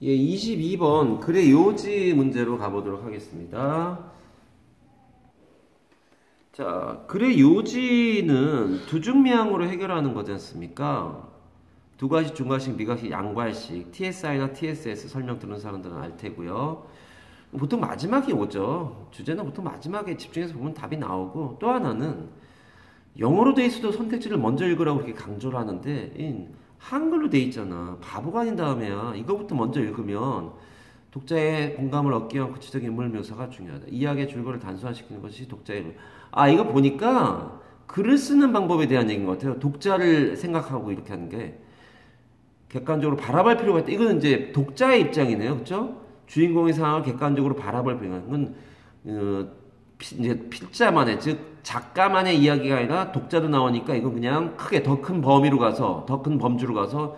예, 22번 글의 요지 문제로 가보도록 하겠습니다. 자, 글의 요지는 두중미항으로 해결하는 거지 않습니까? 두괄식, 중괄식, 미괄식, 양괄식, TSI나 TSS 설명 들은 사람들은 알 테고요. 보통 마지막이 오죠. 주제는 보통 마지막에 집중해서 보면 답이 나오고, 또 하나는 영어로 돼 있어도 선택지를 먼저 읽으라고 그렇게 강조를 하는데 한글로 돼 있잖아. 바보가 아닌 다음에야 이거부터 먼저 읽으면 독자의 공감을 얻기 위한 구체적인 인물 묘사가 중요하다. 이야기의 줄거리를 단순화시키는 것이 독자의 이거 보니까 글을 쓰는 방법에 대한 얘기인 것 같아요. 독자를 생각하고 이렇게 하는 게 객관적으로 바라볼 필요가 있다. 이거는 이제 독자의 입장이네요. 그렇죠? 주인공의 상황을 객관적으로 바라볼 필요가 있는 건 이제 필자만의, 즉 작가만의 이야기가 아니라 독자도 나오니까 이건 그냥 크게 더 큰 범위로 가서, 더 큰 범주로 가서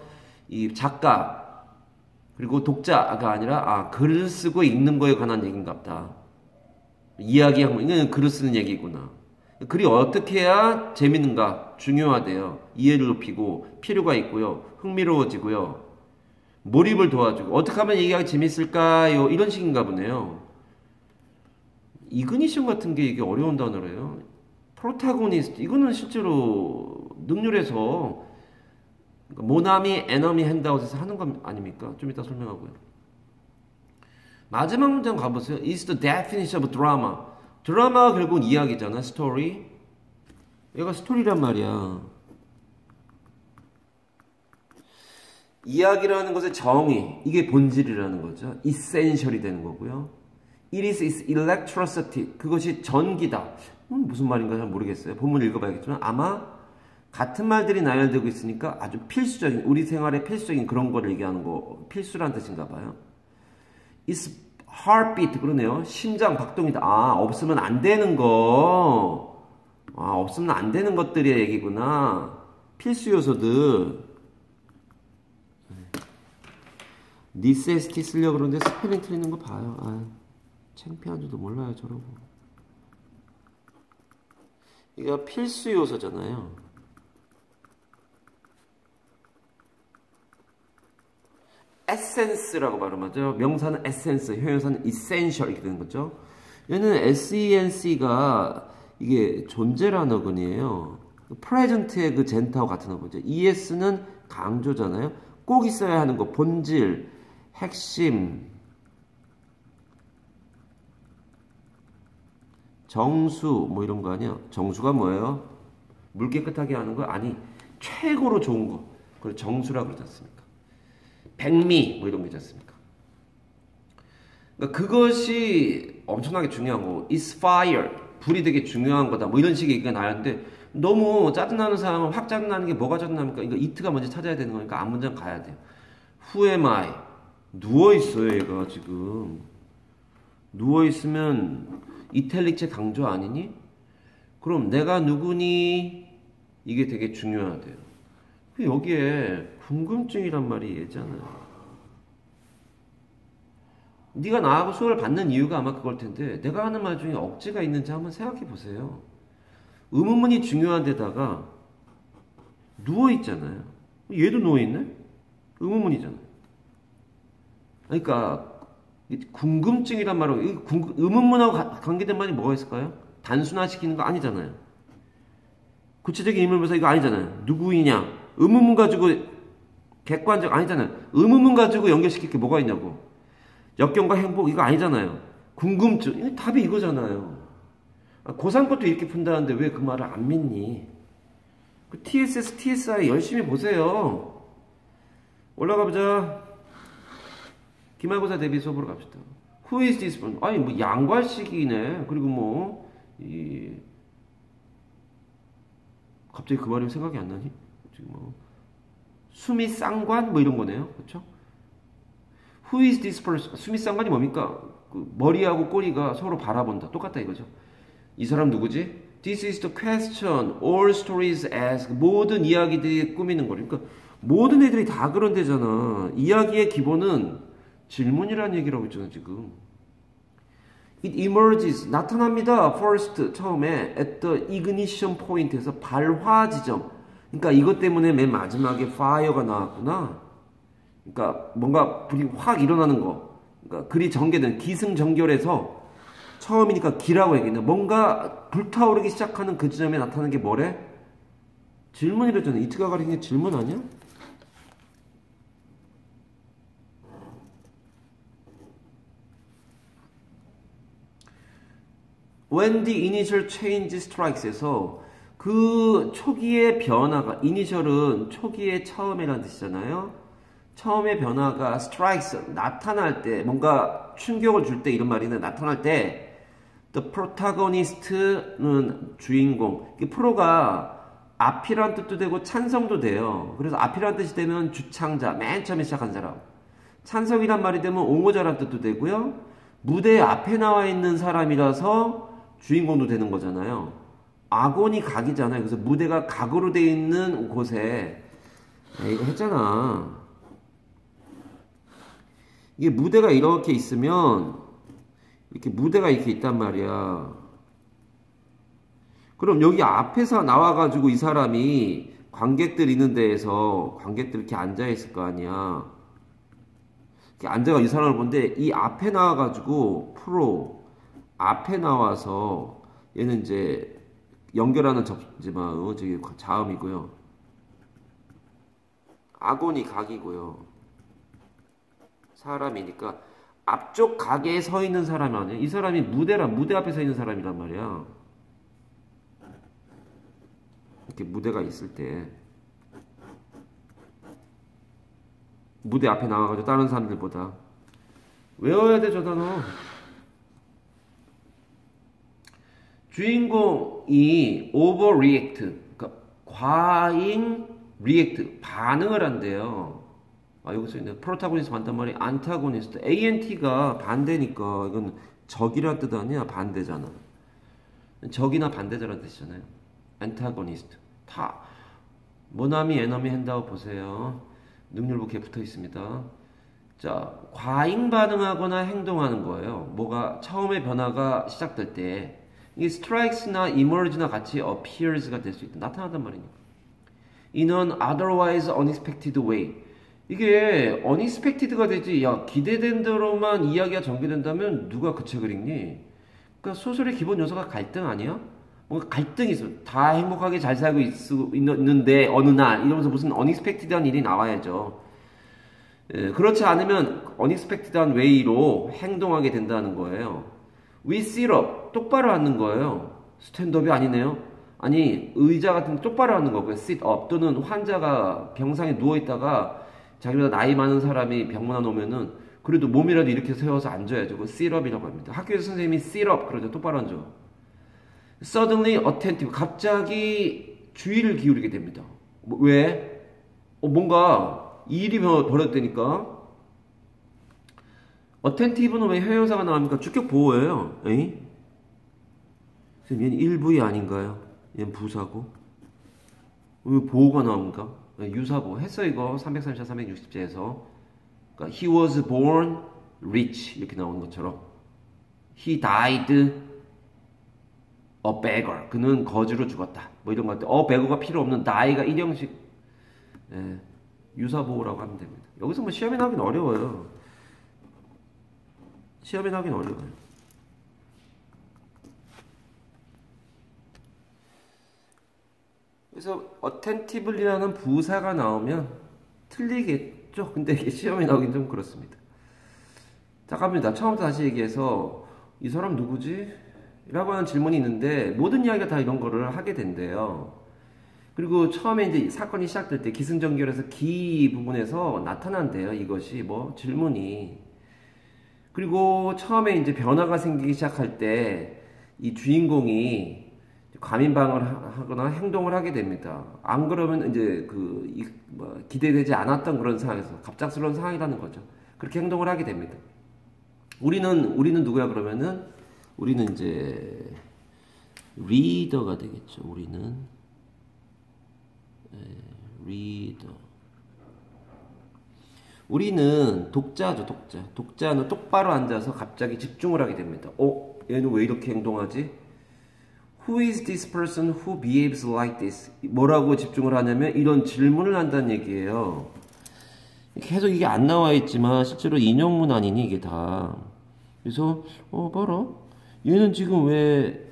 이 작가 그리고 독자가 아니라 글을 쓰고 읽는 거에 관한 얘기인갑다. 이야기하면 이건 글을 쓰는 얘기구나. 글이 어떻게 해야 재밌는가 중요하대요. 이해를 높이고 필요가 있고요. 흥미로워지고요. 몰입을 도와주고 어떻게 하면 얘기하기 재밌을까요? 이런 식인가 보네요. 이그니션 같은 게 이게 어려운 단어래요. 프로타고니스트 이거는 실제로 능률에서 모나미 에너미 핸드아웃에서 하는 거 아닙니까? 좀 이따 설명하고요. 마지막 문장 가보세요. Is the definition of drama. 드라마가 결국은 이야기잖아. 스토리. 얘가 스토리란 말이야. 이야기라는 것의 정의, 이게 본질이라는 거죠. essential이 되는 거고요. It is electricity. 그것이 전기다. 무슨 말인가 잘 모르겠어요. 본문 읽어봐야겠지만 아마 같은 말들이 나열되고 있으니까 아주 필수적인, 우리 생활에 필수적인 그런 거를 얘기하는 거, 필수란 뜻인가 봐요. It's heartbeat. 그러네요. 심장 박동이다. 없으면 안 되는 거. 없으면 안 되는 것들의 얘기구나. 필수 요소들. necessity 쓰려고 그러는데 스펠링 틀리는 거 봐요. 창피한 줄도 몰라요, 저러고. 이거 필수 요소잖아요. essence라고 발음하죠. 명사는 essence, 형용사는 essential 이렇게 되는 거죠. 얘는 senc가 이게 존재라는 어근이에요. present의 그 젠타와 같은 어근이죠. es는 강조잖아요. 꼭 있어야 하는 거, 본질, 핵심, 정수 뭐 이런 거 아니야? 정수가 뭐예요? 물 깨끗하게 하는 거? 아니, 최고로 좋은 거. 그걸 정수라고 그러지 않습니까? 백미 뭐 이런 거 있지 않습니까? 그러니까 그것이 엄청나게 중요한 거고, is fire, 불이 되게 중요한 거다 뭐 이런 식의 얘기가 나왔는데 너무 짜증나는 사람은 확 짜증나는 게 뭐가 짜증납니까? 이거 이트가 먼저 찾아야 되는 거니까 앞문장 가야 돼요. Who am I? 누워있어요 얘가 지금. 누워있으면 이탈릭체 강조 아니니? 그럼 내가 누구니? 이게 되게 중요하대요. 여기에 궁금증이란 말이 얘잖아요. 네가 나하고 수업을 받는 이유가 아마 그걸 텐데 내가 하는 말 중에 억지가 있는지 한번 생각해 보세요. 의문문이 중요한 데다가 누워있잖아요. 얘도 누워있네? 의문문이잖아요. 그러니까 궁금증이란 말은 의문문하고 관계된 말이 뭐가 있을까요? 단순화시키는 거 아니잖아요. 구체적인 인물묘사 이거 아니잖아요. 누구이냐? 의문문 가지고 객관적 아니잖아요. 의문문 가지고 연결시킬 게 뭐가 있냐고. 역경과 행복 이거 아니잖아요. 궁금증 답이 이거잖아요. 고3 것도 이렇게 푼다는데 왜 그 말을 안 믿니? 그 TSS, TSI 열심히 보세요. 올라가 보자. 기말고사 대비 수업으로 갑시다. Who is this one? 아니 뭐 양괄식이네. 그리고 갑자기 그 말이 생각이 안 나니? 지금 수미 쌍관 뭐 이런 거네요. 그렇죠? Who is this person? 수미 쌍관이 뭡니까? 그 머리하고 꼬리가 서로 바라본다. 똑같다 이거죠. 이 사람 누구지? This is the question all stories ask. 모든 이야기들이 꾸미는 거니까 그러니까 모든 애들이 다 그런 데잖아. 이야기의 기본은 질문이라는 얘기라고 있잖아 지금. It emerges 나타납니다. First 처음에 at the ignition point에서 발화 지점. 그러니까 이것 때문에 맨 마지막에 fire가 나왔구나. 그러니까 뭔가 불이 확 일어나는 거. 그러니까 글이 전개된 기승전결해서 처음이니까 기라고 얘기했는데 뭔가 불타오르기 시작하는 그 지점에 나타나는 게 뭐래? 질문이랬잖아. 이트가 가리킨 게 질문 아니야? When the initial change strikes에서 그 초기의 변화가, 이니셜은 초기의 처음이라는 뜻이잖아요. 처음의 변화가 strikes, 나타날 때, 뭔가 충격을 줄 때 이런 말이네. 나타날 때 the protagonist는 주인공. 이 프로가 앞이란 뜻도 되고 찬성도 돼요. 그래서 앞이란 뜻이 되면 주창자, 맨 처음에 시작한 사람. 찬성이란 말이 되면 옹호자란 뜻도 되고요. 무대 앞에 나와 있는 사람이라서 주인공도 되는 거잖아요. 악원이 각이잖아요. 그래서 무대가 각으로 되어 있는 곳에 이거 했잖아. 이게 무대가 이렇게 있으면 이렇게 무대가 이렇게 있단 말이야. 그럼 여기 앞에서 나와가지고 이 사람이 관객들 있는 데에서 관객들 이렇게 앉아있을 거 아니야. 이렇게 앉아가 이 사람을 보는데 이 앞에 나와가지고 프로 앞에 나와서 얘는 이제 연결하는 접지만 저기 자음이고요. 악원이 각이고요. 사람이니까 앞쪽 가게에 서 있는 사람 아니야. 이 사람이 무대 앞에 서 있는 사람이란 말이야. 이렇게 무대가 있을 때 무대 앞에 나와가지고 다른 사람들보다 외워야 돼, 저 단어. 주인공이 overreact, 그러니까 과잉 react, 반응을 한대요. 아, 여기 써있네. 프로타고니스트 반단 말이 안타고니스트. ANT가 반대니까 이건 적이란 뜻 아니야? 반대잖아. 적이나 반대자란 뜻이잖아요. 안타고니스트. 다 모나미, 에너미, 핸다우 보세요. 능률부기에 붙어 있습니다. 자, 과잉 반응하거나 행동하는 거예요. 뭐가 처음에 변화가 시작될 때 이게 strikes나 emerge나 같이 appears가 될 수 있다. 나타난단 말이니까. In an otherwise unexpected way. 이게 unexpected가 되지. 야, 기대된 대로만 이야기가 전개된다면 누가 그 책을 읽니? 그러니까 소설의 기본 요소가 갈등 아니야? 뭔가 갈등이 있어. 다 행복하게 잘 살고 있는데 어느 날 이러면서 무슨 unexpected한 일이 나와야죠. 그렇지 않으면 unexpected한 way로 행동하게 된다는 거예요. We sit up. 똑바로 앉는 거예요. 스탠드업이 아니네요. 아니, 의자 같은 데 똑바로 앉는 거고요. sit up. 또는 환자가 병상에 누워있다가 자기보다 나이 많은 사람이 병문안 오면은 그래도 몸이라도 이렇게 세워서 앉아야죠. 그거 sit up이라고 합니다. 학교에서 선생님이 sit up. 그러죠. 똑바로 앉아. Suddenly attentive. 갑자기 주의를 기울이게 됩니다. 왜? 뭔가 일이 벌어졌다니까. attentive는 왜 형용사가 나옵니까? 주격 보호예요. 에이? 얘는 1부위 아닌가요? 얘는 부사고. 왜 보호가 나옵니까? 유사보. 했어 이거. 334, 360제에서. 그러니까 he was born rich 이렇게 나오는 것처럼. He died a beggar. 그는 거지로 죽었다. 뭐 이런 거 같아. beggar가 필요 없는 die가 일형식. 유사보호라고 하면 됩니다. 여기서 뭐 시험에 나오긴 어려워요. 시험에 나오긴 어려워요. 그래서 attentively라는 부사가 나오면 틀리겠죠. 근데 이게 시험에 나오긴 좀 그렇습니다. 자, 갑니다. 처음부터 다시 얘기해서 이 사람 누구지? 라고 하는 질문이 있는데 모든 이야기가 다 이런 거를 하게 된대요. 그리고 처음에 이제 사건이 시작될 때 기승전결해서 기 부분에서 나타난대요. 이것이 뭐 질문이. 그리고 처음에 이제 변화가 생기기 시작할 때 이 주인공이 과민반응을 하거나 행동을 하게 됩니다. 안 그러면 이제 기대되지 않았던 그런 상황에서 갑작스러운 상황이라는 거죠. 그렇게 행동을 하게 됩니다. 우리는 누구야 그러면은 우리는 이제 리더가 되겠죠. 우리는 리더. 우리는 독자죠, 독자. 독자는 똑바로 앉아서 갑자기 집중을 하게 됩니다. 얘는 왜 이렇게 행동하지? Who is this person who behaves like this? 뭐라고 집중을 하냐면 이런 질문을 한다는 얘기예요. 계속 이게 안 나와 있지만 실제로 인용문 아니니 이게 다. 그래서 봐라. 얘는 지금 왜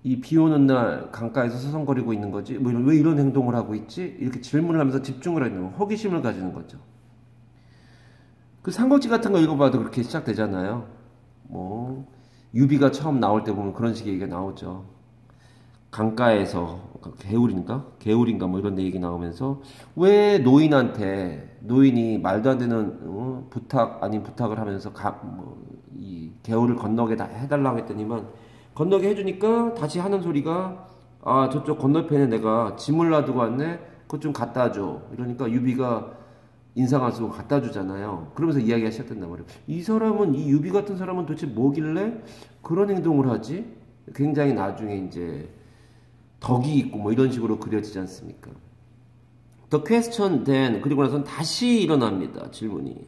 이 비 오는 날 강가에서 서성거리고 있는 거지? 왜 이런 행동을 하고 있지? 이렇게 질문을 하면서 집중을 하는 거, 호기심을 가지는 거죠. 그 삼국지 같은 거 읽어봐도 그렇게 시작되잖아요. 뭐 유비가 처음 나올 때 보면 그런 식의 얘기가 나오죠. 강가에서 개울인가 뭐 이런 데 얘기 나오면서 왜 노인이 말도 안 되는 부탁 아닌 부탁을 하면서 이 개울을 건너게 해달라고 했더니만 건너게 해주니까 다시 하는 소리가 저쪽 건너편에 내가 짐을 놔두고 왔네 그것 좀 갖다 줘 이러니까 유비가 인상 안 쓰고 갖다 주잖아요. 그러면서 이야기가 시작된단 말이에요. 이 유비 같은 사람은 도대체 뭐길래 그런 행동을 하지? 굉장히 나중에 이제 덕이 있고 뭐 이런 식으로 그려지지 않습니까? The question then 그리고 나서는 다시 일어납니다. 질문이.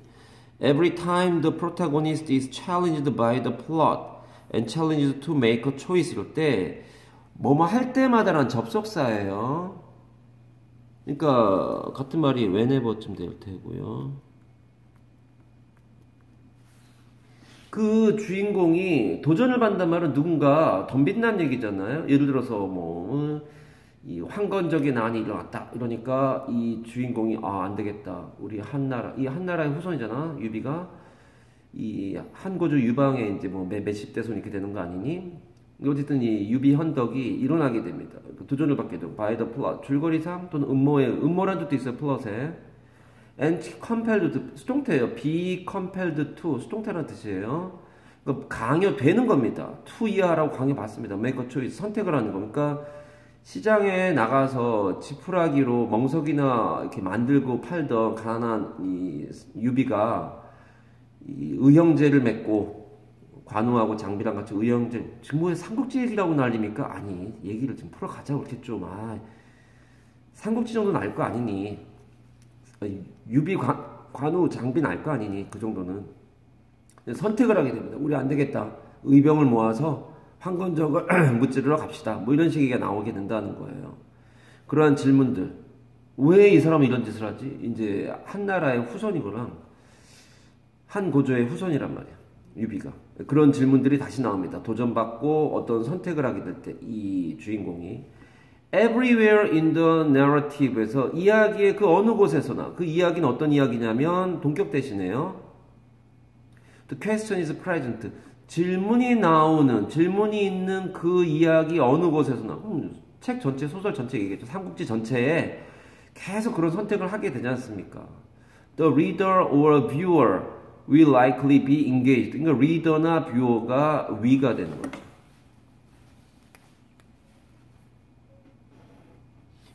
Every time the protagonist is challenged by the plot and challenged to make a choice 이럴 때 뭐뭐 할 때마다란 접속사예요. 그러니까 같은 말이 whenever쯤 될 테고요. 그 주인공이 도전을 받는단 말은 누군가 덤빈다는 얘기잖아요. 예를 들어서 이 황건적인 난이 일어났다 이러니까 이 주인공이 안 되겠다. 우리 한나라의 후손이잖아. 유비가 이 한고조 유방에 이제 몇십 대손 이렇게 되는 거 아니니? 어쨌든 이 유비 헌덕이 일어나게 됩니다. 도전을 받게 되고 by the plot 줄거리상 또는 음모란 뜻도 있어요. 플롯에 and compelled to 수동태예요. be compelled to 수동태라는 뜻이에요. 그러니까 강요되는 겁니다. to 이하라고 강요받습니다. make a choice 선택을 하는 겁니까? 시장에 나가서 지푸라기로 멍석이나 이렇게 만들고 팔던 가난한 이 유비가 이 의형제를 맺고 관우하고 장비랑 같이 의형제 지금 뭐 삼국지 얘기라고 난립니까? 아니 얘기를 좀 풀어가자고 이렇게 좀 삼국지 정도는 알 거 아니니 유비 관우 장비는 알 거 아니니 그 정도는 선택을 하게 됩니다. 우리 안 되겠다. 의병을 모아서 황건적을 무찌르러 갑시다. 뭐 이런 식의 나오게 된다는 거예요. 그러한 질문들. 왜 이 사람은 이런 짓을 하지? 이제 한나라의 후손이거나 한 고조의 후손이란 말이야. 유비가. 그런 질문들이 다시 나옵니다. 도전받고 어떤 선택을 하게 될 때 이 주인공이 everywhere in the narrative에서 이야기의 그 어느 곳에서나 그 이야기는 어떤 이야기냐면 동격 대신에요. The question is present. 질문이 있는 그 이야기 어느 곳에서나 책 전체 소설 전체 얘기겠죠. 삼국지 전체에 계속 그런 선택을 하게 되지 않습니까? The reader or viewer will likely be engaged. 그러니까 리더나 뷰어가 위가 되는 거죠.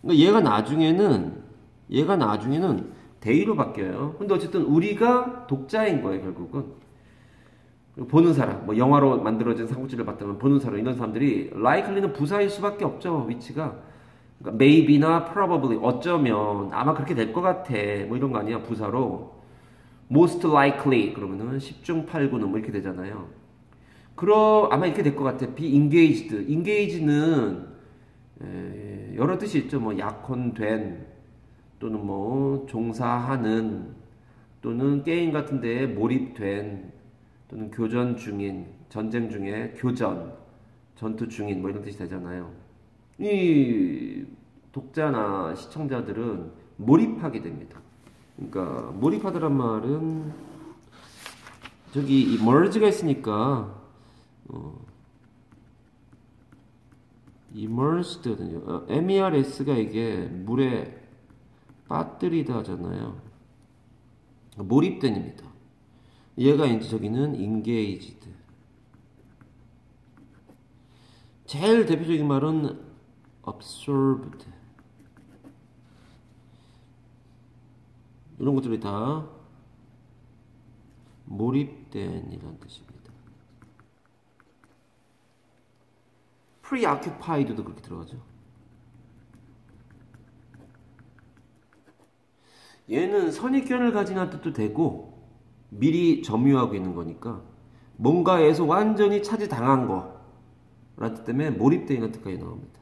그러니까 얘가 나중에는 대의로 바뀌어요. 근데 어쨌든 우리가 독자인 거예요, 결국은. 보는 사람, 영화로 만들어진 삼국지를 봤다면 보는 사람, 이런 사람들이 likely는 부사일 수밖에 없죠, 위치가. 그러니까 maybe나 probably, 어쩌면, 아마 그렇게 될 것 같아, 뭐 이런 거 아니야, 부사로. most likely, 그러면은 10중 8구는 뭐 이렇게 되잖아요. 아마 이렇게 될 것 같아. be engaged. engage는 여러 뜻이 있죠. 약혼된, 또는 종사하는, 또는 게임 같은 데에 몰입된, 또는 교전 중인, 전쟁 중에 교전, 전투 중인 뭐 이런 뜻이 되잖아요. 이 독자나 시청자들은 몰입하게 됩니다. 그러니까 몰입하다란 말은 저기 이 merge가 있으니까 immersed거든요. MERS가 이게 물에 빠뜨리다 하잖아요. 몰입된입니다. 얘가 이제 저기는 engaged. 제일 대표적인 말은 absorbed. 이런 것들이 다 몰입된이라는 뜻입니다. preoccupied도 그렇게 들어가죠. 얘는 선입견을 가진 뜻도 되고 미리 점유하고 있는 거니까 뭔가에서 완전히 차지당한 거라는 뜻 때문에 몰입되는 뜻까지 나옵니다.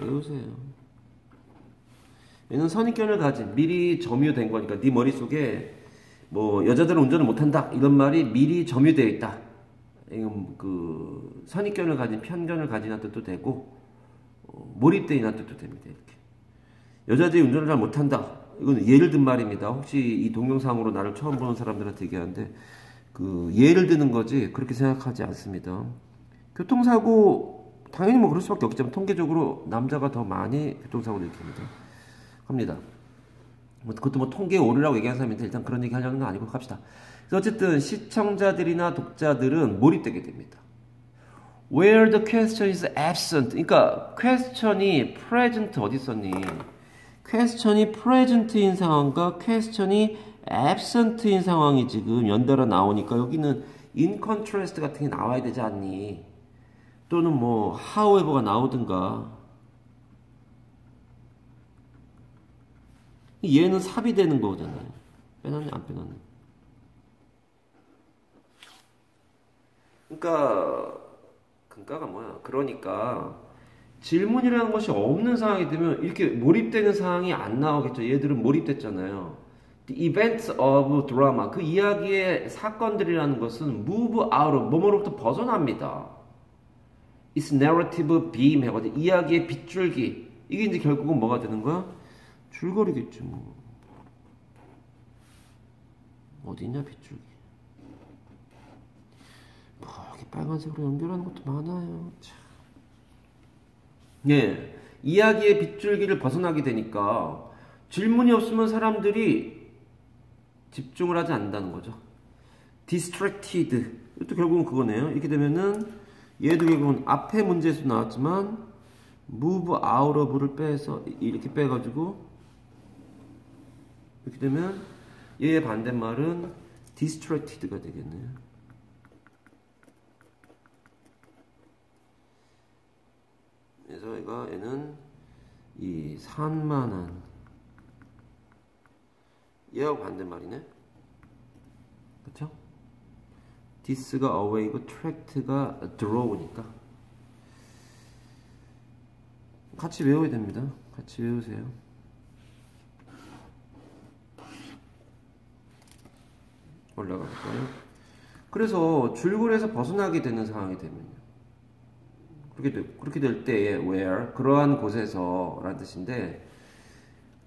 외우세요. 얘는 선입견을 가진 미리 점유된 거니까 네 머릿속에 뭐 여자들은 운전을 못한다 이런 말이 미리 점유되어 있다. 이건 그 선입견을 가진 편견을 가진 뜻도 되고 몰입된 뜻도 됩니다. 이렇게 여자들이 운전을 잘 못한다. 이건 예를 든 말입니다. 혹시 이 동영상으로 나를 처음 보는 사람들한테 얘기하는데 그 예를 드는 거지 그렇게 생각하지 않습니다. 교통사고 당연히 뭐 그럴 수밖에 없겠지만 통계적으로 남자가 더 많이 교통사고를 일으킵니다. 합니다. 그것도 뭐 통계에 오르라고 얘기하는 사람인데 일단 그런 얘기 하려는 건 아니고 갑시다. 그래서 어쨌든 시청자들이나 독자들은 몰입되게 됩니다. Where the question is absent. 그러니까 question이 present 어디 있었니? question이 present인 상황과 question이 absent인 상황이 지금 연달아 나오니까 여기는 in contrast 같은 게 나와야 되지 않니? 또는 뭐 however가 나오든가. 얘는 삽입되는 거잖아요. 빼놨냐 안 빼놨냐. 그러니까가 뭐야? 그러니까 질문이라는 것이 없는 상황이 되면 이렇게 몰입되는 상황이 안 나오겠죠. 얘들은 몰입됐잖아요. The events of drama, 그 이야기의 사건들이라는 것은 move out of, 뭐뭐로부터 벗어납니다. It's narrative beam 해가지고 이야기의 빗줄기. 이게 이제 결국은 뭐가 되는 거야? 줄거리겠죠. 뭐. 어디냐 빗줄기. 뭐 이렇게 빨간색으로 연결하는 것도 많아요. 참. 예, 이야기의 빗줄기를 벗어나게 되니까 질문이 없으면 사람들이 집중을 하지 않는다는 거죠. distracted. 이것도 결국은 그거네요. 이렇게 되면은 얘도 결국은 앞에 문제에서 나왔지만 move out of를 빼서 이렇게 빼가지고 이렇게 되면 얘의 반대말은 distracted가 되겠네요. 그래서 얘는 이 산만한 얘하고 반대말이네. 그쵸? this가 away고 tract가 draw니까 같이 외워야 됩니다. 같이 외우세요. 올라가 볼까요? 그래서 줄거리에서 벗어나게 되는 상황이 되면요. 그렇게 될 때에 where 그러한 곳에서 라는 뜻인데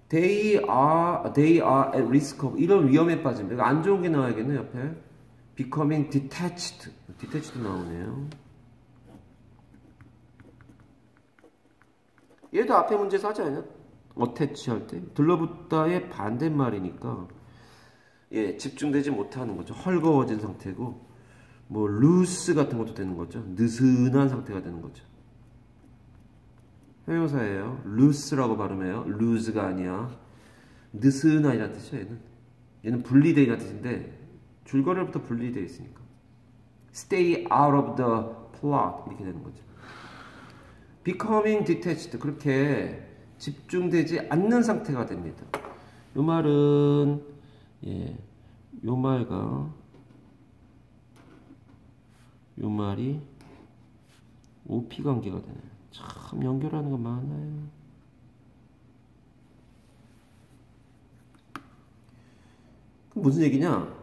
they are at risk of 이런 위험에 빠집니다. 이거 안 좋은 게 나와야겠네 옆에 becoming detached 나오네요. 얘도 앞에 문제에서 하지 않냐? attach 할 때 들러붙다의 반대말이니까 예, 집중되지 못하는 거죠. 헐거워진 상태고 뭐 loose 같은 것도 되는 거죠. 느슨한 상태가 되는 거죠. 형용사예요. loose라고 발음해요. loose가 아니야. 느슨한이라는 뜻이에요. 얘는 분리되어있는 뜻인데 줄거리부터 분리되어 있으니까 stay out of the plot 이렇게 되는 거죠. becoming detached 그렇게 집중되지 않는 상태가 됩니다. 이 말은 예, 요 말과 요 말이 OP 관계가 되네요. 참 연결하는 거 많아요. 그럼 무슨 얘기냐?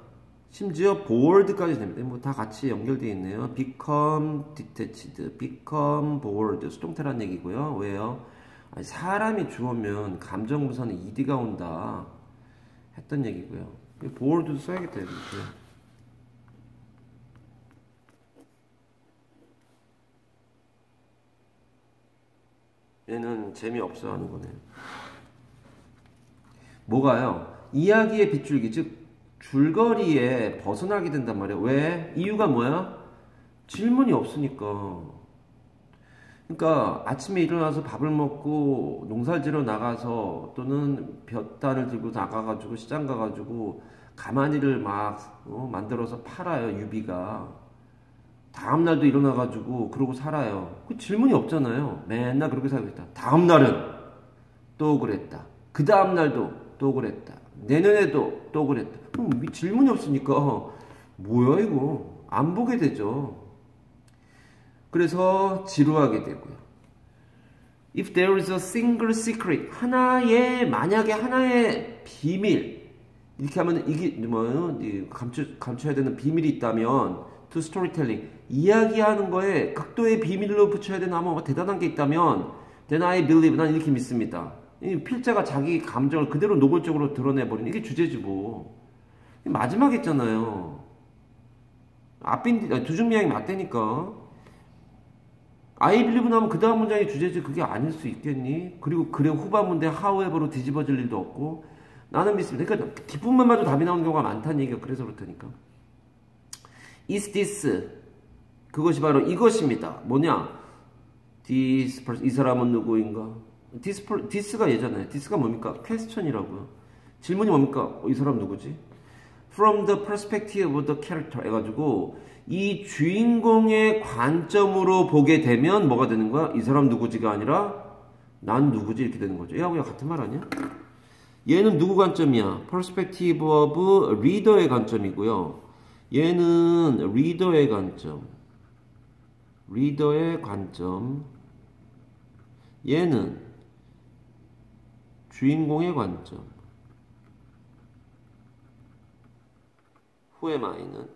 심지어 bored까지 됩니다. 뭐 다 같이 연결되어 있네요. become detached, become bored 수동태란 얘기고요. 왜요? 아니, 사람이 주어면 감정부사는 ed가 온다 했던 얘기고요. bored도 써야겠다 이렇게. 얘는 재미없어 하는 거네요. 뭐가요? 이야기의 빗줄기, 즉 줄거리에 벗어나게 된단 말이에요. 왜? 이유가 뭐야? 질문이 없으니까. 그러니까 아침에 일어나서 밥을 먹고 농사를 지러 나가서 또는 볕단을 들고 나가가지고 시장 가가지고 가마니를 막 만들어서 팔아요. 유비가. 다음날도 일어나가지고 그러고 살아요. 그 질문이 없잖아요. 맨날 그렇게 살고 있다. 다음날은 또 그랬다. 그 다음날도 또 그랬다. 내년에도 또 그랬다. 질문이 없으니까 뭐야 이거. 안 보게 되죠. 그래서 지루하게 되고요. If there is a single secret, 만약에 하나의 비밀, 이렇게 하면 이게 뭐예요? 감춰야 되는 비밀이 있다면, to storytelling, 이야기하는 거에 극도의 비밀로 붙여야 되는 아마 대단한 게 있다면, then I believe, 난 이렇게 믿습니다. 이 필자가 자기 감정을 그대로 노골적으로 드러내버리는 이게 주제지 뭐. 마지막 했잖아요. 두중미양이 맞다니까. I believe 나면 그 다음 문장이 주제지 그게 아닐 수 있겠니? 그리고 그래 후반 문제 however로 뒤집어질 일도 없고 나는 믿습니다. 그러니까 뒷부분만 봐도 답이 나오는 경우가 많다는 얘기가 그래서 그렇다니까. Is this 그것이 바로 이것입니다. 뭐냐? This person, 이 사람은 누구인가? this가 얘잖아요. this가 뭡니까? question이라고요. 질문이 뭡니까? 이 사람 누구지? From the perspective of the character 해가지고 이 주인공의 관점으로 보게 되면 뭐가 되는 거야? 이 사람 누구지가 아니라 난 누구지 이렇게 되는 거죠. 얘하고 같은 말 아니야? 얘는 누구 관점이야? perspective of reader의 관점이고요. 얘는 reader의 관점. 리더의 관점. 얘는 주인공의 관점. Who am I는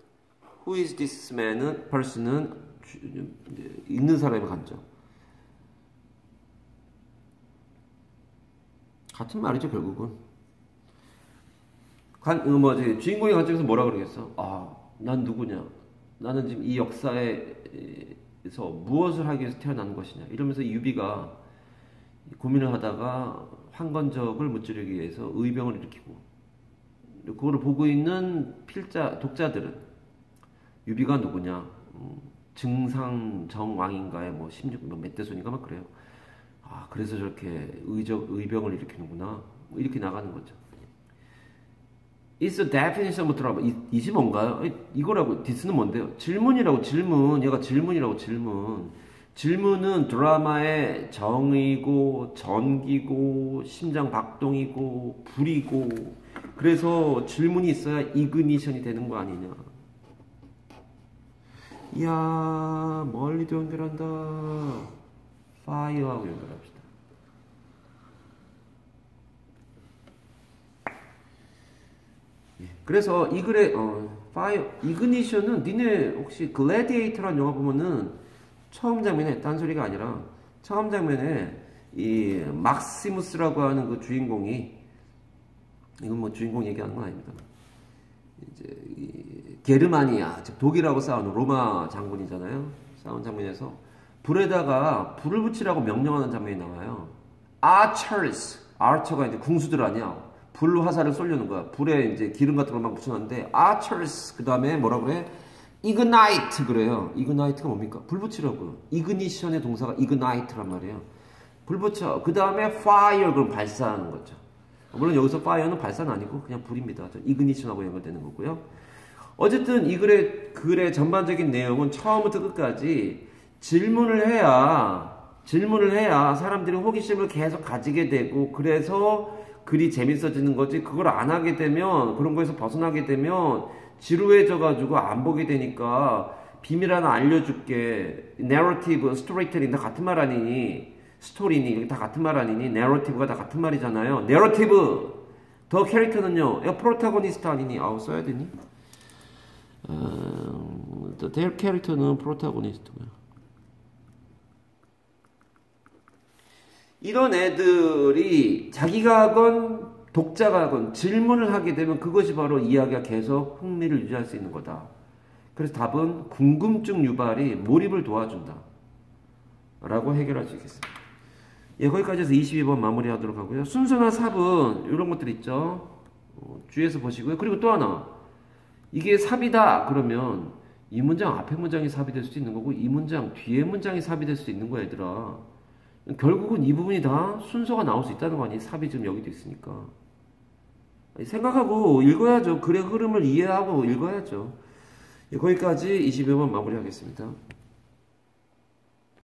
Who is this man은 person은 있는 사람의 관점. 같은 말이죠 결국은. 주인공의 관점에서 뭐라 그러겠어? 난 누구냐? 나는 지금 이 역사에서 무엇을 하기 위해서 태어난 것이냐? 이러면서 유비가 고민을 하다가 황건적을 무찌르기 위해서 의병을 일으키고 그거를 보고 있는 독자들은 유비가 누구냐? 증상정왕인가의 16, 몇 대손인가 막 그래요. 그래서 저렇게 의병을 일으키는구나. 이렇게 나가는 거죠. It's a definition of drama. 이지 뭔가요? 이거라고. this는 뭔데요? 질문이라고 질문. 얘가 질문이라고 질문. 질문은 드라마의 정이고 전기고 심장 박동이고 불이고 그래서 질문이 있어야 이그니션이 되는 거 아니냐. 이야 멀리도 연결한다. 파이어하고 연결합시다. 그래서 이 글의 이그니션은 니네 혹시 글래디에이터라는 영화 보면은 처음 장면에 딴소리가 아니라 처음 장면에 이 막시무스라고 하는 그 주인공이 이건 주인공 얘기하는 건 아닙니다. 이제 이 게르마니아 즉 독일하고 싸우는 로마 장군이잖아요. 싸운 장면에서 불에다가 불을 붙이라고 명령하는 장면이 나와요. 아처가 이제 궁수들 아니야. 불로 화살을 쏠려는 거야. 불에 이제 기름 같은 걸 막 붙여놨는데 archers 그 다음에 뭐라 그래? ignite 그래요. ignite가 뭡니까? 불 붙이라고요. ignition의 동사가 ignite란 말이에요. 불 붙여. 그 다음에 fire 그럼 발사하는 거죠. 물론 여기서 fire는 발사는 아니고 그냥 불입니다. ignition하고 연결되는 거고요. 어쨌든 이 글의 전반적인 내용은 처음부터 끝까지 질문을 해야 사람들이 호기심을 계속 가지게 되고 그래서 글이 재밌어지는 거지. 그걸 안 하게 되면 그런 거에서 벗어나게 되면 지루해져가지고 안 보게 되니까 비밀 하나 알려줄게. narrative, storytelling 다 같은 말 아니니? 스토리니 이게 다 같은 말 아니니? narrative가 다 같은 말이잖아요. narrative 더 캐릭터는요. 프로타고니스트 아니니? 써야 되니? their 캐릭터는 프로타고니스트고요. 이런 애들이 자기가 하건 독자가 하건 질문을 하게 되면 그것이 바로 이야기가 계속 흥미를 유지할 수 있는 거다. 그래서 답은 궁금증 유발이 몰입을 도와준다. 라고 해결할 수 있겠습니다. 거기까지 해서 22번 마무리하도록 하고요. 순서나 삽은 이런 것들 있죠. 주의해서 보시고요. 그리고 또 하나. 이게 삽이다 그러면 이 문장 앞에 문장이 삽이 될 수도 있는 거고 이 문장 뒤에 문장이 삽이 될 수도 있는 거야 얘들아. 결국은 이 부분이 다 순서가 나올 수 있다는 거 아니에요? 삽이 지금 여기도 있으니까. 생각하고 읽어야죠. 글의 흐름을 이해하고 읽어야죠. 거기까지 22번 마무리하겠습니다.